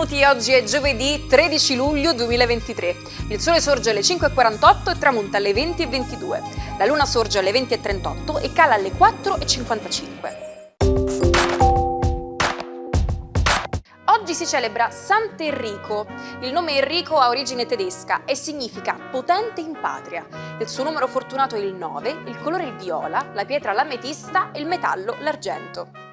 benvenuti, oggi è giovedì 13 luglio 2023. Il sole sorge alle 5:48 e tramonta alle 20:22. La luna sorge alle 20:38 e cala alle 4:55. Oggi si celebra Sant'Enrico. Il nome Enrico ha origine tedesca e significa potente in patria. Il suo numero fortunato è il 9, il colore è il viola, la pietra l'ametista e il metallo l'argento.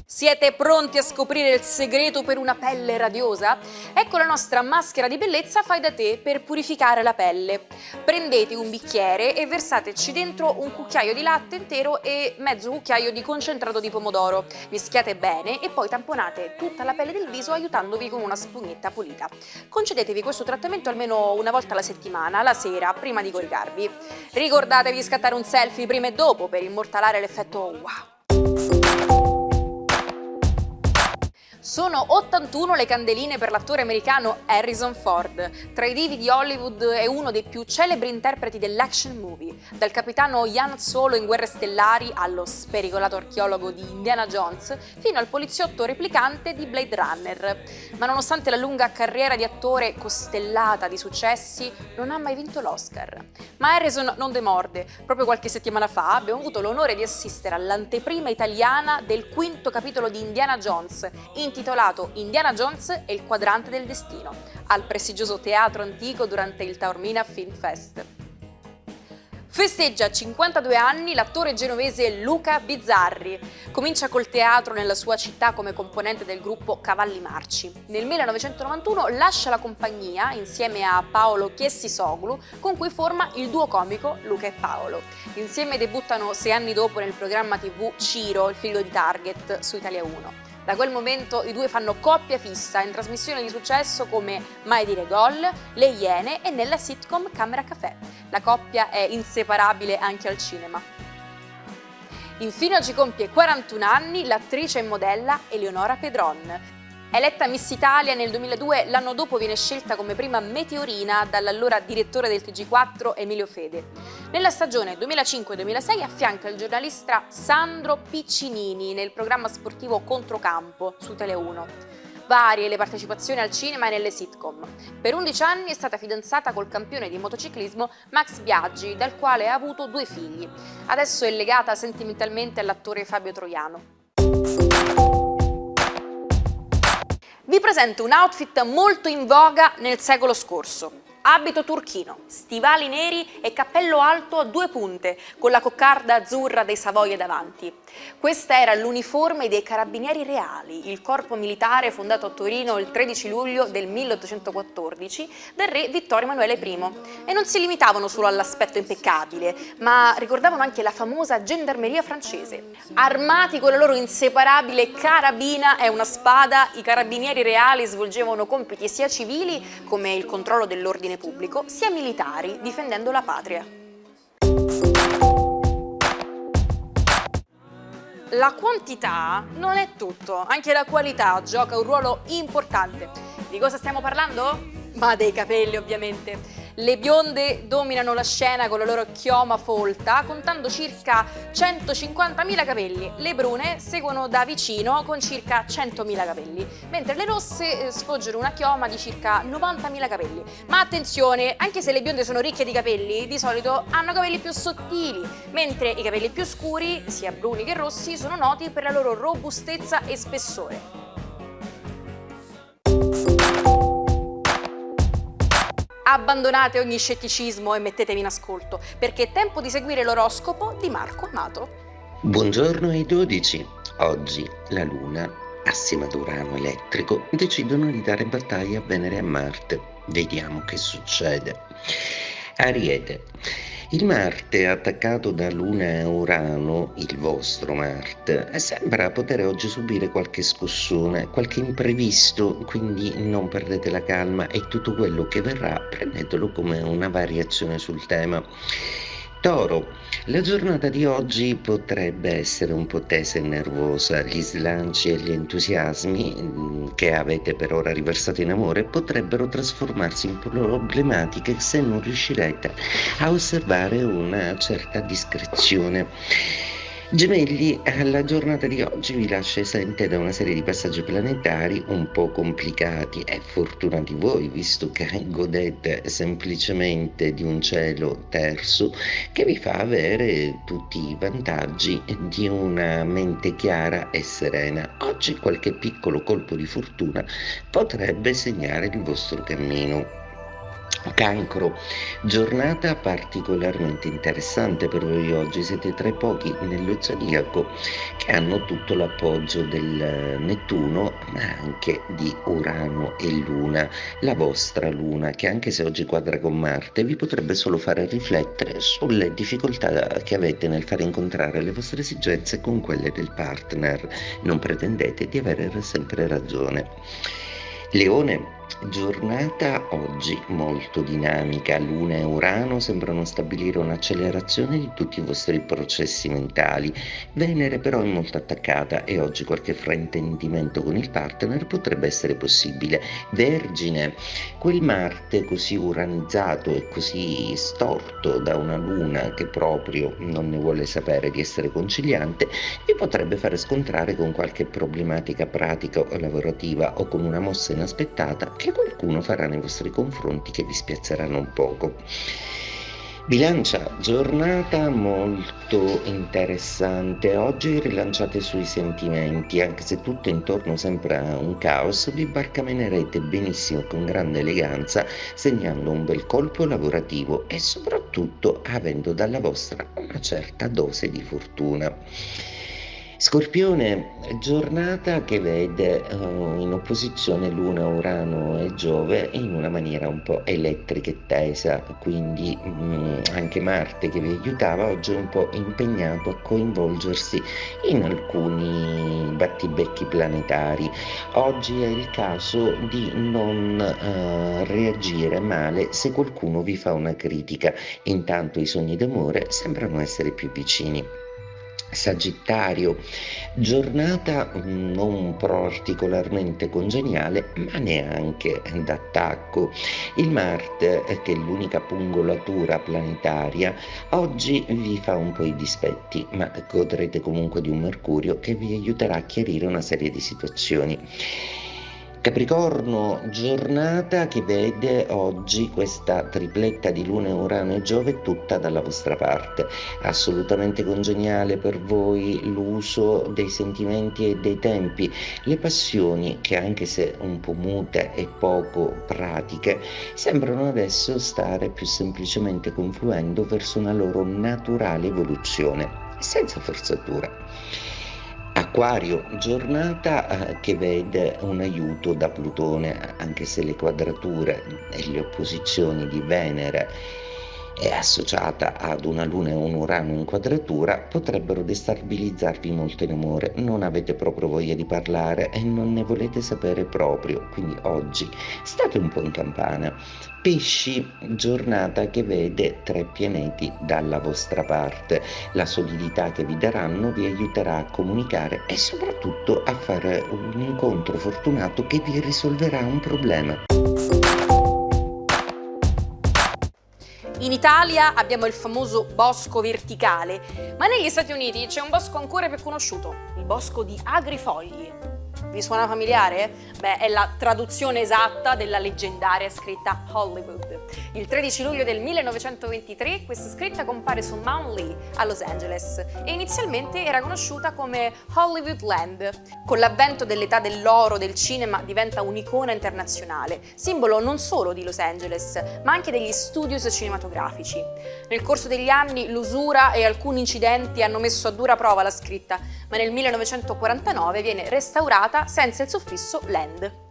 Siete pronti a scoprire il segreto per una pelle radiosa? Ecco la nostra maschera di bellezza fai da te per purificare la pelle. Prendete un bicchiere e versateci dentro un cucchiaio di latte intero e mezzo cucchiaio di concentrato di pomodoro. Mischiate bene e poi tamponate tutta la pelle del viso aiutandovi con una spugnetta pulita. Concedetevi questo trattamento almeno una volta alla settimana, la sera, prima di coricarvi. Ricordatevi di scattare un selfie prima e dopo per immortalare l'effetto wow. Sono 81 le candeline per l'attore americano Harrison Ford. Tra i divi di Hollywood è uno dei più celebri interpreti dell'action movie, dal capitano Han Solo in Guerre Stellari allo spericolato archeologo di Indiana Jones, fino al poliziotto replicante di Blade Runner. Ma nonostante la lunga carriera di attore costellata di successi, non ha mai vinto l'Oscar. Ma Harrison non demorde. Proprio qualche settimana fa abbiamo avuto l'onore di assistere all'anteprima italiana del quinto capitolo di Indiana Jones, intitolato Indiana Jones e il quadrante del destino, al prestigioso teatro antico durante il Taormina Film Fest. Festeggia 52 anni l'attore genovese Luca Bizzarri. Comincia col teatro nella sua città come componente del gruppo Cavalli Marci. Nel 1991 lascia la compagnia insieme a Paolo Chiessisoglu, con cui forma il duo comico Luca e Paolo. Insieme debuttano 6 anni dopo nel programma TV Ciro, il figlio di Target, su Italia 1. Da quel momento i due fanno coppia fissa in trasmissioni di successo come Mai dire gol, Le Iene e nella sitcom Camera Café. La coppia è inseparabile anche al cinema. Infine oggi compie 41 anni l'attrice e modella Eleonora Pedron. Eletta Miss Italia nel 2002, l'anno dopo viene scelta come prima meteorina dall'allora direttore del TG4 Emilio Fede. Nella stagione 2005-2006 affianca il giornalista Sandro Piccinini nel programma sportivo Controcampo su Tele1. Varie le partecipazioni al cinema e nelle sitcom. Per 11 anni è stata fidanzata col campione di motociclismo Max Biaggi, dal quale ha avuto 2 figli. Adesso è legata sentimentalmente all'attore Fabio Troiano. Vi presento un outfit molto in voga nel secolo scorso. Abito turchino, stivali neri e cappello alto a 2 punte, con la coccarda azzurra dei Savoia davanti. Questa era l'uniforme dei Carabinieri Reali, il corpo militare fondato a Torino il 13 luglio del 1814 dal re Vittorio Emanuele I. E non si limitavano solo all'aspetto impeccabile, ma ricordavano anche la famosa gendarmeria francese. Armati con la loro inseparabile carabina e una spada, i Carabinieri Reali svolgevano compiti sia civili, come il controllo dell'ordine pubblico, sia militari, difendendo la patria. La quantità non è tutto, anche la qualità gioca un ruolo importante. Di cosa stiamo parlando? Ma dei capelli, ovviamente. Le bionde dominano la scena con la loro chioma folta, contando circa 150.000 capelli. Le brune seguono da vicino con circa 100.000 capelli, mentre le rosse sfoggiano una chioma di circa 90.000 capelli. Ma attenzione, anche se le bionde sono ricche di capelli, di solito hanno capelli più sottili, mentre i capelli più scuri, sia bruni che rossi, sono noti per la loro robustezza e spessore. Abbandonate ogni scetticismo e mettetevi in ascolto, perché è tempo di seguire l'oroscopo di Marco Amato. Buongiorno ai 12. Oggi la Luna, assieme ad Urano elettrico, decidono di dare battaglia a Venere e a Marte. Vediamo che succede. Ariete. Il Marte, attaccato da Luna e Urano, il vostro Marte, sembra poter oggi subire qualche scossone, qualche imprevisto, quindi non perdete la calma e tutto quello che verrà prendetelo come una variazione sul tema. Toro, la giornata di oggi potrebbe essere un po' tesa e nervosa. Gli slanci e gli entusiasmi che avete per ora riversato in amore potrebbero trasformarsi in problematiche se non riuscirete a osservare una certa discrezione. Gemelli, la giornata di oggi vi lascia esente da una serie di passaggi planetari un po' complicati e fortunati voi, visto che godete semplicemente di un cielo terso che vi fa avere tutti i vantaggi di una mente chiara e serena. Oggi qualche piccolo colpo di fortuna potrebbe segnare il vostro cammino. Cancro, giornata particolarmente interessante per voi oggi, siete tra i pochi nello zodiaco che hanno tutto l'appoggio del Nettuno, ma anche di Urano e Luna. La vostra Luna, che anche se oggi quadra con Marte, vi potrebbe solo fare riflettere sulle difficoltà che avete nel fare incontrare le vostre esigenze con quelle del partner. Non pretendete di avere sempre ragione. Leone, giornata oggi molto dinamica, Luna e Urano sembrano stabilire un'accelerazione di tutti i vostri processi mentali. Venere però è molto attaccata e oggi qualche fraintendimento con il partner potrebbe essere possibile. Vergine, quel Marte così uranizzato e così storto da una Luna che proprio non ne vuole sapere di essere conciliante, vi potrebbe fare scontrare con qualche problematica pratica o lavorativa o con una mossa inaspettata che qualcuno farà nei vostri confronti che vi spiazzeranno un poco. Bilancia, giornata molto interessante. Oggi rilanciate sui sentimenti, anche se tutto intorno sembra un caos, vi barcamenerete benissimo con grande eleganza, segnando un bel colpo lavorativo e soprattutto avendo dalla vostra una certa dose di fortuna. Scorpione, giornata che vede in opposizione Luna, Urano e Giove in una maniera un po' elettrica e tesa, quindi anche Marte che vi aiutava oggi è un po' impegnato a coinvolgersi in alcuni battibecchi planetari. Oggi è il caso di non reagire male se qualcuno vi fa una critica, intanto i sogni d'amore sembrano essere più vicini. Sagittario, giornata non particolarmente congeniale, ma neanche d'attacco. Il Marte, che è l'unica pungolatura planetaria, oggi vi fa un po' i dispetti, ma godrete comunque di un Mercurio che vi aiuterà a chiarire una serie di situazioni. Capricorno, giornata che vede oggi questa tripletta di Luna, Urano e Giove tutta dalla vostra parte. Assolutamente congeniale per voi l'uso dei sentimenti e dei tempi, le passioni che anche se un po' mute e poco pratiche, sembrano adesso stare più semplicemente confluendo verso una loro naturale evoluzione, senza forzatura. Acquario, giornata che vede un aiuto da Plutone, anche se le quadrature e le opposizioni di Venere è associata ad una Luna e un Urano in quadratura, potrebbero destabilizzarvi molto in amore. Non avete proprio voglia di parlare e non ne volete sapere proprio, quindi oggi state un po' in campana. Pesci, giornata che vede 3 pianeti dalla vostra parte. La solidità che vi daranno vi aiuterà a comunicare e soprattutto a fare un incontro fortunato che vi risolverà un problema. In Italia abbiamo il famoso bosco verticale, ma negli Stati Uniti c'è un bosco ancora più conosciuto, il bosco di Agrifogli. Vi suona familiare? Beh, è la traduzione esatta della leggendaria scritta Hollywood. Il 13 luglio del 1923 questa scritta compare su Mount Lee a Los Angeles e inizialmente era conosciuta come Hollywood Land. Con l'avvento dell'età dell'oro del cinema diventa un'icona internazionale, simbolo non solo di Los Angeles, ma anche degli studios cinematografici. Nel corso degli anni l'usura e alcuni incidenti hanno messo a dura prova la scritta, ma nel 1949 viene restaurata senza il suffisso land.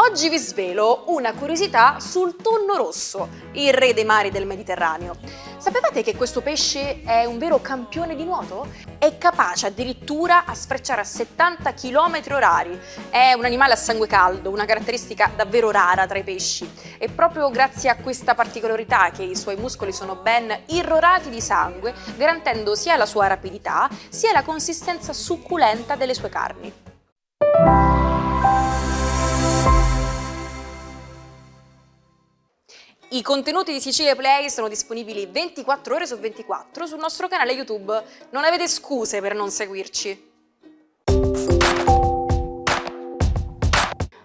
Oggi vi svelo una curiosità sul tonno rosso, il re dei mari del Mediterraneo. Sapevate che questo pesce è un vero campione di nuoto? È capace addirittura a sfrecciare a 70 km/h. È un animale a sangue caldo, una caratteristica davvero rara tra i pesci. È proprio grazie a questa particolarità che i suoi muscoli sono ben irrorati di sangue, garantendo sia la sua rapidità sia la consistenza succulenta delle sue carni. I contenuti di Sicilia Play sono disponibili 24 ore su 24 sul nostro canale YouTube. Non avete scuse per non seguirci.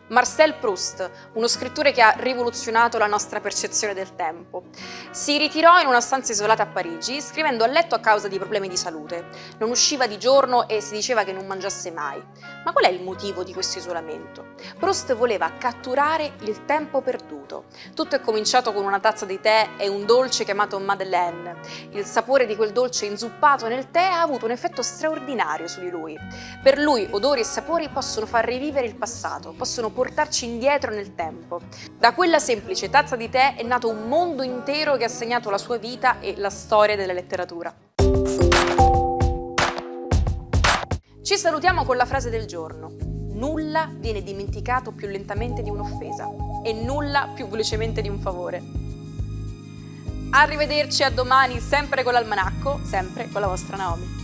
Marcel Proust, uno scrittore che ha rivoluzionato la nostra percezione del tempo. Si ritirò in una stanza isolata a Parigi, scrivendo a letto a causa di problemi di salute. Non usciva di giorno e si diceva che non mangiasse mai. Ma qual è il motivo di questo isolamento? Proust voleva catturare il tempo perduto. Tutto è cominciato con una tazza di tè e un dolce chiamato Madeleine. Il sapore di quel dolce inzuppato nel tè ha avuto un effetto straordinario su di lui. Per lui odori e sapori possono far rivivere il passato, possono portarci indietro nel tempo. Da quella semplice tazza di tè è nato un mondo intero che ha segnato la sua vita e la storia della letteratura. Ci salutiamo con la frase del giorno. Nulla viene dimenticato più lentamente di un'offesa e nulla più velocemente di un favore. Arrivederci, a domani, sempre con l'almanacco, sempre con la vostra Naomi.